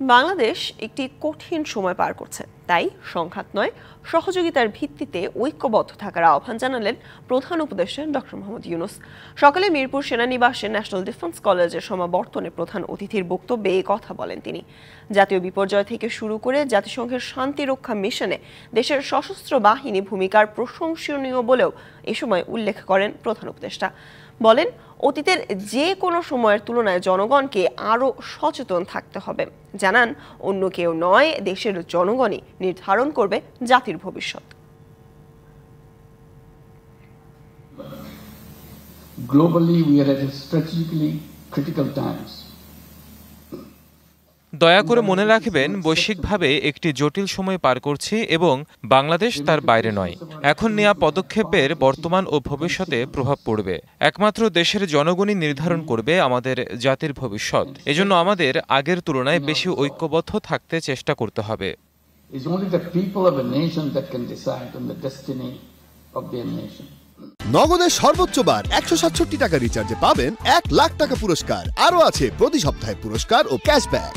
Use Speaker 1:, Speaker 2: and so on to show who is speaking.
Speaker 1: বাংলাদেশ একটি কঠিন সময় পার করছে, তাই সংঘাত নয় সহযোগিতার ভিত্তিতে ঐক্যবদ্ধ থাকার আহ্বান জানালেন প্রধান উপদেষ্টা ডক্টর মোহাম্মদ ইউনূস। সকালে মিরপুর সেনানিবাসে ন্যাশনাল ডিফেন্স কলেজের সমাবর্তনে প্রধান অতিথির বক্তব্যে এই কথা বলেন তিনি। জাতীয় বিপর্যয় থেকে শুরু করে জাতিসংঘের শান্তিরক্ষা মিশনে দেশের সশস্ত্র বাহিনী ভূমিকার প্রশংসনীয় বলেও এ সময় উল্লেখ করেন প্রধান উপদেষ্টা। বলেন, অতীতের যে কোনো সময়ের তুলনায় জনগণকে আরও সচেতন থাকতে হবে। জানান, অন্য কেউ নয়, দেশের জনগণই নির্ধারণ করবে জাতির ভবিষ্যৎ।
Speaker 2: Globally, we are at strategically critical times.
Speaker 3: দয়া করে মনে রাখবেন, বৈশ্বিকভাবে একটি জটিল সময় পার করছি এবং বাংলাদেশ তার বাইরে নয়। এখন নেওয়া পদক্ষেপের বর্তমান ও ভবিষ্যতে প্রভাব পড়বে। একমাত্র দেশের জনগণই নির্ধারণ করবে আমাদের জাতির ভবিষ্যৎ। এজন্য আমাদের আগের তুলনায় বেশি ঐক্যবদ্ধ থাকতে চেষ্টা করতে হবে।
Speaker 4: নগদের সর্বোচ্চ বার 167 টাকা রিচার্জে পাবেন 1 লাখ টাকা পুরস্কার। আরও আছে প্রতি সপ্তাহে পুরস্কার ও ক্যাশব্যাক।